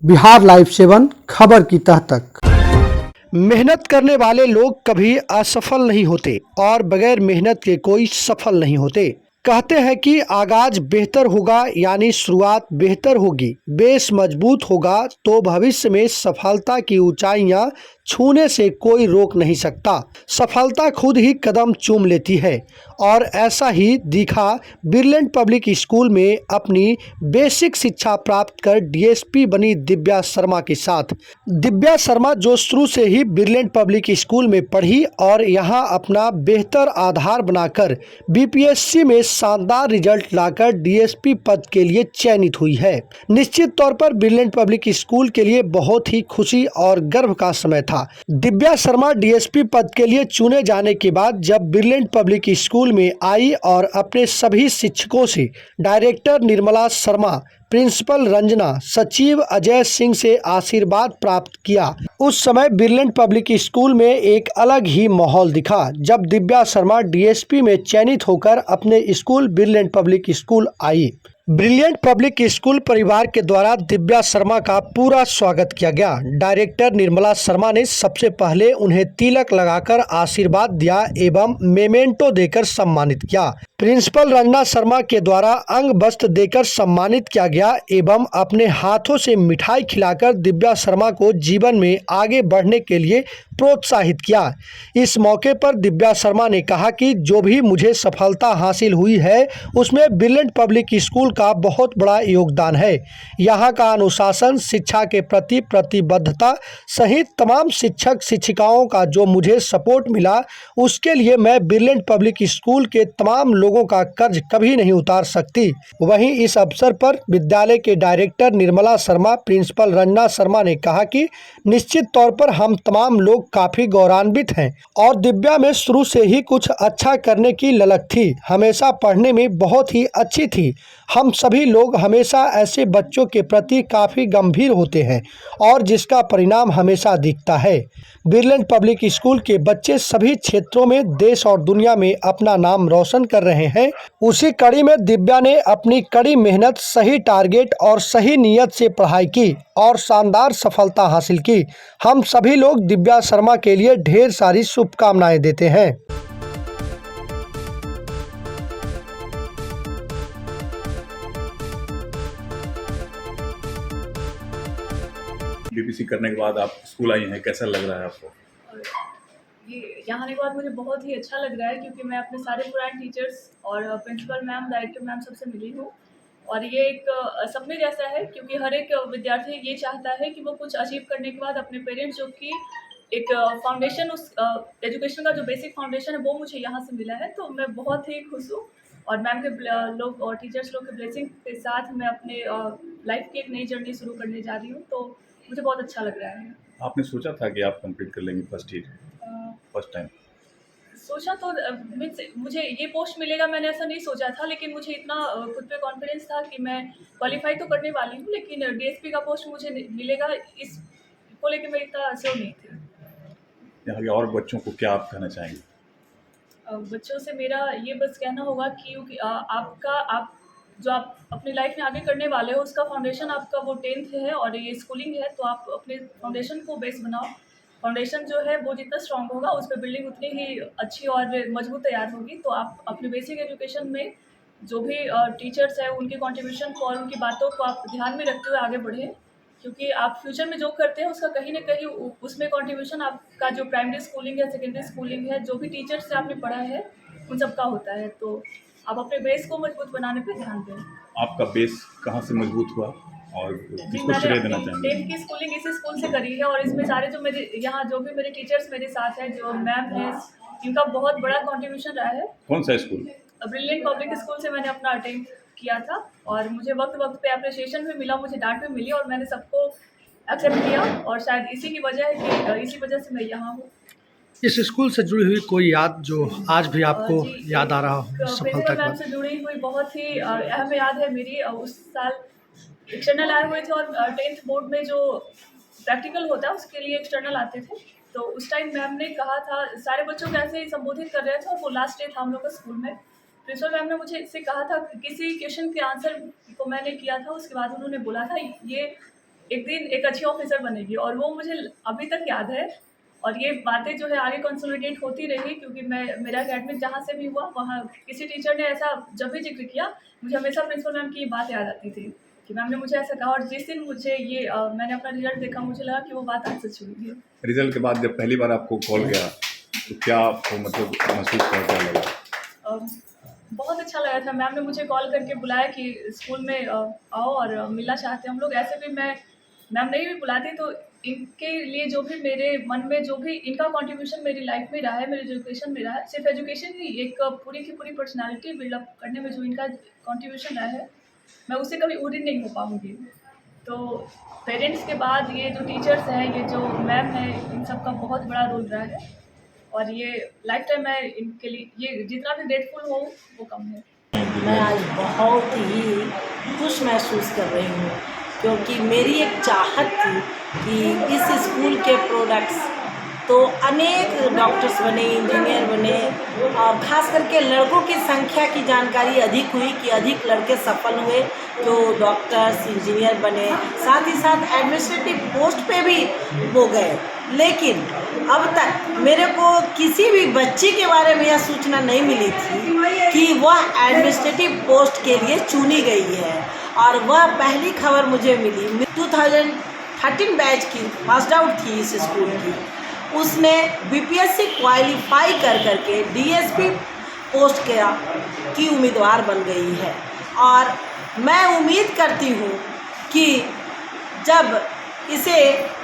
Bihar live 7 खबर की तह तक। मेहनत करने वाले लोग कभी असफल नहीं होते और बगैर मेहनत के कोई सफल नहीं होते। कहते हैं कि आगाज बेहतर होगा यानी शुरुआत बेहतर होगी, बेस मजबूत होगा तो भविष्य में सफलता की ऊंचाइयां छूने से कोई रोक नहीं सकता। सफलता खुद ही कदम चूम लेती है और ऐसा ही दिखा ब्रिलियंट पब्लिक स्कूल में अपनी बेसिक शिक्षा प्राप्त कर डीएसपी बनी दिव्या शर्मा के साथ। दिव्या शर्मा जो शुरू से ही ब्रिलियंट पब्लिक स्कूल में पढ़ी और यहां अपना बेहतर आधार बनाकर बीपीएससी में शानदार रिजल्ट लाकर डीएसपी पद के लिए चयनित हुई है। निश्चित तौर पर ब्रिलियंट पब्लिक स्कूल के लिए बहुत ही खुशी और गर्व का समय था। दिव्या शर्मा डीएसपी पद के लिए चुने जाने के बाद जब ब्रिलियंट पब्लिक स्कूल में आई और अपने सभी शिक्षकों से, डायरेक्टर निर्मला शर्मा, प्रिंसिपल रंजना, सचिव अजय सिंह से आशीर्वाद प्राप्त किया, उस समय ब्रिलियंट पब्लिक स्कूल में एक अलग ही माहौल दिखा। जब दिव्या शर्मा डीएसपी में चयनित होकर अपने स्कूल ब्रिलियंट पब्लिक स्कूल आई। ब्रिलियंट पब्लिक स्कूल परिवार के द्वारा दिव्या शर्मा का पूरा स्वागत किया गया। डायरेक्टर निर्मला शर्मा ने सबसे पहले उन्हें तिलक लगाकर आशीर्वाद दिया एवं मेमेंटो देकर सम्मानित किया। प्रिंसिपल रंजना शर्मा के द्वारा अंग वस्त्र देकर सम्मानित किया गया एवं अपने हाथों से मिठाई खिलाकर दिव्या शर्मा को जीवन में आगे बढ़ने के लिए प्रोत्साहित किया। इस मौके पर दिव्या शर्मा ने कहा कि जो भी मुझे सफलता हासिल हुई है उसमें ब्रिलियंट पब्लिक स्कूल का बहुत बड़ा योगदान है। यहाँ का अनुशासन, शिक्षा के प्रति प्रतिबद्धता सहित तमाम शिक्षक शिक्षिकाओं का जो मुझे सपोर्ट मिला उसके लिए मैं ब्रिलियंट पब्लिक स्कूल के तमाम लोगों का कर्ज कभी नहीं उतार सकती। वहीं इस अवसर पर विद्यालय के डायरेक्टर निर्मला शर्मा, प्रिंसिपल रंजना शर्मा ने कहा कि निश्चित तौर पर हम तमाम लोग काफ़ी गौरवान्वित हैं और दिव्या में शुरू से ही कुछ अच्छा करने की ललक थी, हमेशा पढ़ने में बहुत ही अच्छी थी। हम सभी लोग हमेशा ऐसे बच्चों के प्रति काफ़ी गंभीर होते हैं और जिसका परिणाम हमेशा दिखता है। ब्रिलियंट पब्लिक स्कूल के बच्चे सभी क्षेत्रों में देश और दुनिया में अपना नाम रोशन कर रहे हैं। उसी कड़ी में दिव्या ने अपनी कड़ी मेहनत, सही टारगेट और सही नीयत से पढ़ाई की और शानदार सफलता हासिल की। हम सभी लोग दिव्या शर्मा के लिए ढेर सारी शुभकामनाएं देते हैं। बीपीसी करने के बाद आप स्कूल आई हैं, कैसा लग रहा है आपको? ये यहाँ आने के बाद मुझे बहुत ही अच्छा लग रहा है क्योंकि मैं अपने सारे पुराने टीचर्स और प्रिंसिपल मैम, डायरेक्टर मैम सबसे मिली हूँ और ये एक सपने जैसा है क्योंकि हर एक विद्यार्थी ये चाहता है कि वो कुछ अचीव करने के बाद अपने पेरेंट्स जो कि एक फाउंडेशन, उस एजुकेशन का जो बेसिक फाउंडेशन है वो मुझे यहाँ से मिला है, तो मैं बहुत ही खुश हूँ। और मैम के लोग और टीचर्स लोग के ब्लेसिंग के साथ मैं अपने लाइफ की एक नई जर्नी शुरू करने जा रही हूँ, तो मुझे बहुत अच्छा लग रहा है। आपने सोचा था कि आप कंप्लीट कर लेंगे फर्स्ट ईयर, अ, फर्स्ट टाइम? सोचा तो मीन्स मुझे ये पोस्ट मिलेगा मैंने ऐसा नहीं सोचा था, लेकिन मुझे इतना खुद पे कॉन्फिडेंस था कि मैं क्वालिफाई तो करने वाली हूँ, लेकिन डीएसपी का पोस्ट मुझे मिलेगा इसको लेके मैं इतना श्योर नहीं थी। यहाँ के और बच्चों को क्या आप कहना चाहेंगे? बच्चों से मेरा ये बस कहना होगा कि क्योंकि आप जो आप अपनी लाइफ में आगे करने वाले हो उसका फाउंडेशन आपका वो 10th है और ये स्कूलिंग है, तो आप अपने फाउंडेशन को बेस बनाओ। फाउंडेशन जो है वो जितना स्ट्रांग होगा उस पर बिल्डिंग उतनी ही अच्छी और मजबूत तैयार होगी। तो आप अपने बेसिक एजुकेशन में जो भी टीचर्स हैं उनके कॉन्ट्रीब्यूशन को और उनकी बातों को आप ध्यान में रखते हुए आगे बढ़ें, क्योंकि आप फ्यूचर में जो करते हैं उसका कहीं ना कहीं उसमें कंट्रीब्यूशन आपका जो प्राइमरी स्कूलिंग है, सेकेंडरी स्कूलिंग है, जो भी टीचर्स से आपने पढ़ा है उन सबका होता है। तो आप अपने बेस को मजबूत बनाने पे ध्यान दें। आपका बेस कहाँ से मजबूत हुआ और जी, किसको मैंने श्रेय देना अपनी चाहेंगे? 10th की स्कूलिंग इसी स्कूल से करी है और इसमें सारे जो मेरे यहाँ जो भी मेरे टीचर्स मेरे साथ हैं, जो मैम हैं, इनका बहुत बड़ा कंट्रीब्यूशन रहा है। कौन सा स्कूल? ब्रिलियंट पब्लिक स्कूल से मैंने अपना अटेंड किया था और मुझे वक्त वक्त पे अप्रिसिएशन भी मिला, मुझे डांट भी मिली और मैंने सबको एक्सेप्ट किया और शायद इसी की वजह है कि इसी वजह से मैं यहाँ हूँ। इस स्कूल से जुड़ी हुई कोई याद जो आज भी आपको जी, याद आ रहा हो सफलता प्रिंसिपल के मैम बाद? से जुड़ी हुई बहुत ही अहम याद है मेरी। उस साल एक्सटर्नल आए हुए थे और 10th बोर्ड में जो प्रैक्टिकल होता है उसके लिए एक्सटर्नल आते थे, तो उस टाइम मैम ने कहा था, सारे बच्चों को ऐसे ही संबोधित कर रहे थे और वो लास्ट डे था हम लोग का स्कूल में। प्रिंसिपल मैम ने मुझे इससे कहा था, किसी क्वेश्चन के आंसर को मैंने किया था, उसके बाद उन्होंने बोला था ये एक दिन एक अच्छी ऑफिसर बनेगी, और वो मुझे अभी तक याद है। और ये बातें जो है आगे कंसोलिडेट होती रही, क्योंकि मेरा एकेडमिक जहाँ से भी हुआ वहाँ किसी टीचर ने ऐसा जब भी जिक्र किया, मुझे हमेशा प्रिंसिपल मैम की ये बात याद आती थी कि मैम ने मुझे ऐसा कहा। और जिस दिन मुझे ये मैंने अपना रिजल्ट देखा, मुझे लगा कि वो बात आज सच हुई है। रिजल्ट के बाद जब पहली बार आपको कॉल गया तो क्या आपको मतलब महसूस हुआ, क्या लगा? अम, बहुत अच्छा लगा था। मैम ने मुझे कॉल करके बुलाया कि स्कूल में आओ और मिलना चाहते हैं हम लोग। ऐसे भी मैम नहीं भी बुलाती तो इनके लिए जो भी मेरे मन में जो भी इनका कंट्रीब्यूशन मेरी लाइफ में रहा है, मेरे एजुकेशन में रहा है, सिर्फ एजुकेशन ही, एक पूरी की पूरी पर्सनालिटी बिल्डअप करने में जो इनका कंट्रीब्यूशन रहा है, मैं उससे कभी ऊरी नहीं हो पाऊँगी। तो पेरेंट्स के बाद ये जो टीचर्स हैं, ये जो मैम है, इन सब का बहुत बड़ा रोल रहा है। और ये लाइफ टाइम मैं इनके लिए ये जितना भी ग्रेटफुल हूँ वो कम है। मैं आज बहुत ही खुश महसूस कर रही हूँ, क्योंकि मेरी एक चाहत थी कि इस स्कूल के प्रोडक्ट्स तो अनेक डॉक्टर्स बने, इंजीनियर बने, और ख़ास करके लड़कों की संख्या की जानकारी अधिक हुई कि अधिक लड़के सफल हुए जो डॉक्टर्स इंजीनियर बने, साथ ही साथ एडमिनिस्ट्रेटिव पोस्ट पे भी वो गए। लेकिन अब तक मेरे को किसी भी बच्ची के बारे में यह सूचना नहीं मिली थी कि वह एडमिनिस्ट्रेटिव पोस्ट के लिए चुनी गई है, और वह पहली खबर मुझे मिली 2013 बैच की पास आउट थी इस स्कूल की। उसने बीपीएससी क्वालिफाई कर करके डीएसपी पोस्ट की उम्मीदवार बन गई है। और मैं उम्मीद करती हूँ कि जब इसे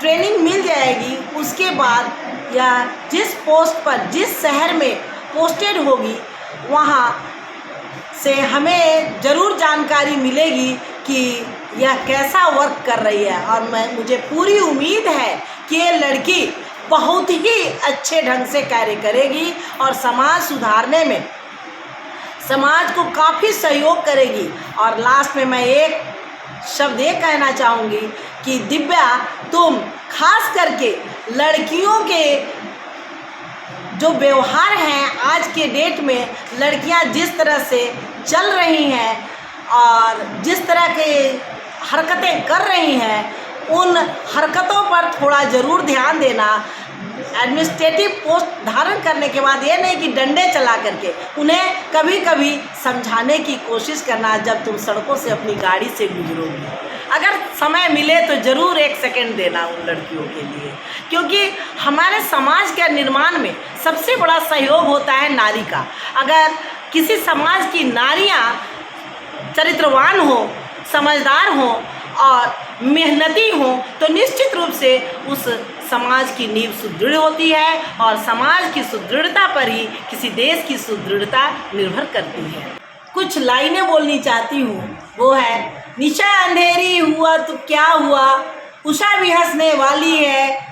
ट्रेनिंग मिल जाएगी उसके बाद या जिस पोस्ट पर जिस शहर में पोस्टेड होगी वहाँ से हमें ज़रूर जानकारी मिलेगी कि यह कैसा वर्क कर रही है। और मुझे पूरी उम्मीद है कि ये लड़की बहुत ही अच्छे ढंग से कार्य करेगी और समाज सुधारने में समाज को काफ़ी सहयोग करेगी। और लास्ट में मैं एक शब्द ये कहना चाहूँगी कि दिव्या, तुम खास करके लड़कियों के जो व्यवहार हैं आज के डेट में, लड़कियां जिस तरह से चल रही हैं और जिस तरह के हरकतें कर रही हैं, उन हरकतों पर थोड़ा ज़रूर ध्यान देना। एडमिनिस्ट्रेटिव पोस्ट धारण करने के बाद ये नहीं कि डंडे चला करके, उन्हें कभी कभी समझाने की कोशिश करना जब तुम सड़कों से अपनी गाड़ी से गुजरोगी। अगर समय मिले तो ज़रूर एक सेकंड देना उन लड़कियों के लिए, क्योंकि हमारे समाज के निर्माण में सबसे बड़ा सहयोग होता है नारी का। अगर किसी समाज की नारियाँ चरित्रवान हो, समझदार हो और मेहनती हो तो निश्चित रूप से उस समाज की नींव सुदृढ़ होती है, और समाज की सुदृढ़ता पर ही किसी देश की सुदृढ़ता निर्भर करती है। कुछ लाइनें बोलनी चाहती हूँ, वो है, निशा अंधेरी हुआ तो क्या हुआ, उषा भी हंसने वाली है,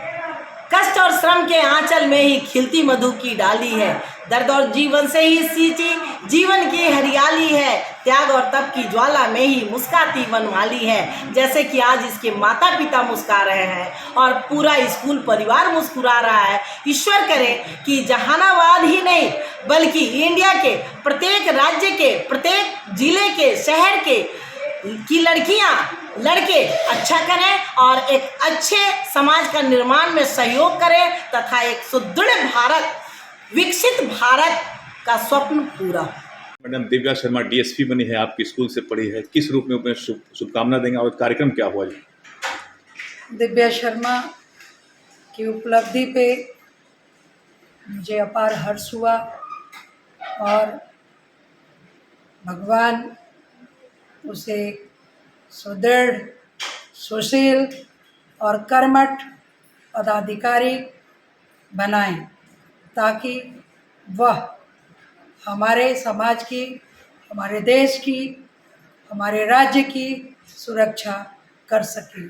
कष्ट और श्रम के आंचल में ही खिलती मधु की डाली है, दर्द और जीवन से ही सींची जीवन की हरियाली है, त्याग और तप की ज्वाला में ही मुस्काती वनमाली है। जैसे कि आज इसके माता पिता मुस्कुरा रहे हैं और पूरा स्कूल परिवार मुस्कुरा रहा है। ईश्वर करे कि जहानाबाद ही नहीं बल्कि इंडिया के प्रत्येक राज्य के प्रत्येक जिले के शहर के की लड़कियां लड़के अच्छा करें और एक अच्छे समाज का निर्माण में सहयोग करें तथा एक सुदृढ़ भारत, विकसित भारत का स्वप्न पूरा। मैडम दिव्या शर्मा डीएसपी बनी है, आपके स्कूल से पढ़ी है, किस रूप में अपने शुभकामना देंगे और कार्यक्रम क्या हुआ? दिव्या शर्मा की उपलब्धि पे मुझे अपार हर्ष हुआ और भगवान उसे सुदृढ़, सुशील और कर्मठ पदाधिकारी बनाएं, ताकि वह हमारे समाज की, हमारे देश की, हमारे राज्य की सुरक्षा कर सके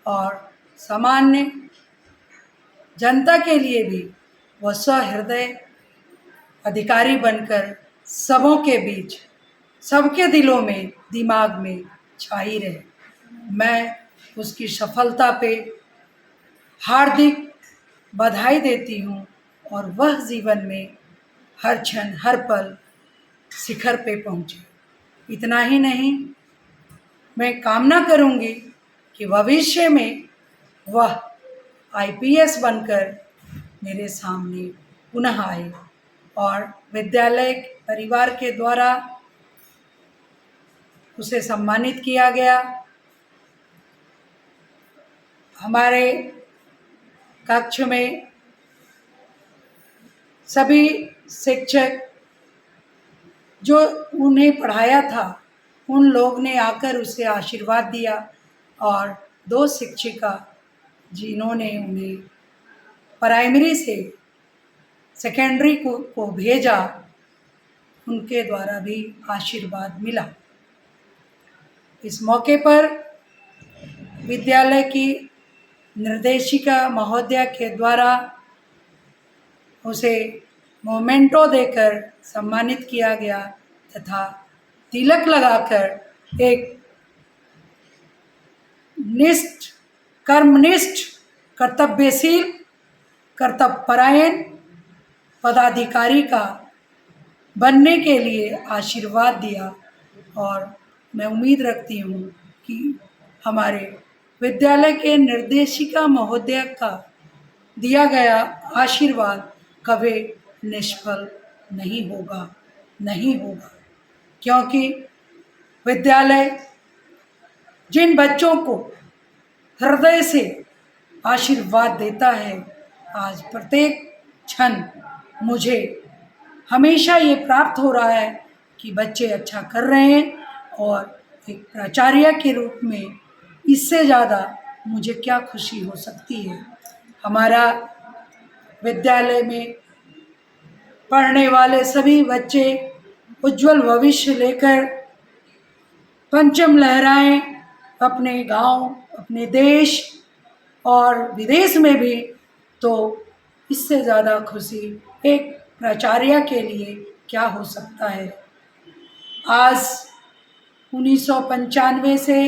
और सामान्य जनता के लिए भी वह सहृदय अधिकारी बनकर सबों के बीच, सबके दिलों में, दिमाग में छाई रहे। मैं उसकी सफलता पे हार्दिक बधाई देती हूँ और वह जीवन में हर क्षण हर पल शिखर पे पहुँचे। इतना ही नहीं, मैं कामना करूँगी कि भविष्य में वह आईपीएस बनकर मेरे सामने पुनः आए और विद्यालय परिवार के द्वारा उसे सम्मानित किया गया। हमारे कक्ष में सभी शिक्षक जो उन्हें पढ़ाया था उन लोग ने आकर उसे आशीर्वाद दिया और 2 शिक्षिका जिन्होंने उन्हें प्राइमरी से सेकेंडरी को भेजा उनके द्वारा भी आशीर्वाद मिला। इस मौके पर विद्यालय की निर्देशिका महोदया के द्वारा उसे मोमेंटो देकर सम्मानित किया गया तथा तिलक लगाकर एक कर्मनिष्ठ कर्तव्यशील कर्तव्यपरायण पदाधिकारी का बनने के लिए आशीर्वाद दिया और मैं उम्मीद रखती हूँ कि हमारे विद्यालय के निर्देशिका महोदया का दिया गया आशीर्वाद कभी निष्फल नहीं होगा क्योंकि विद्यालय जिन बच्चों को हृदय से आशीर्वाद देता है, आज प्रत्येक क्षण मुझे हमेशा ये प्राप्त हो रहा है कि बच्चे अच्छा कर रहे हैं और एक प्राचार्य के रूप में इससे ज़्यादा मुझे क्या खुशी हो सकती है। हमारा विद्यालय में पढ़ने वाले सभी बच्चे उज्जवल भविष्य लेकर परचम लहराएं अपने गांव, अपने देश और विदेश में भी, तो इससे ज़्यादा खुशी एक प्राचार्य के लिए क्या हो सकता है। आज 1995 से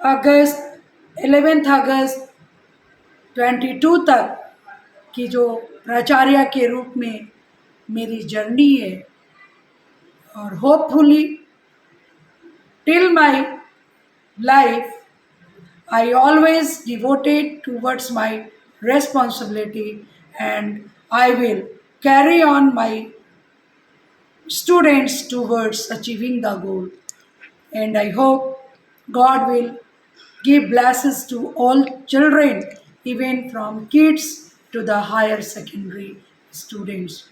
11 अगस्त 22 तक की जो प्राचार्य के रूप में मेरी जर्नी है और hopefully till my life I always devoted towards my responsibility and I will carry on my students towards achieving the goal. And I hope God will give blessings to all children, even from kids to the higher secondary students.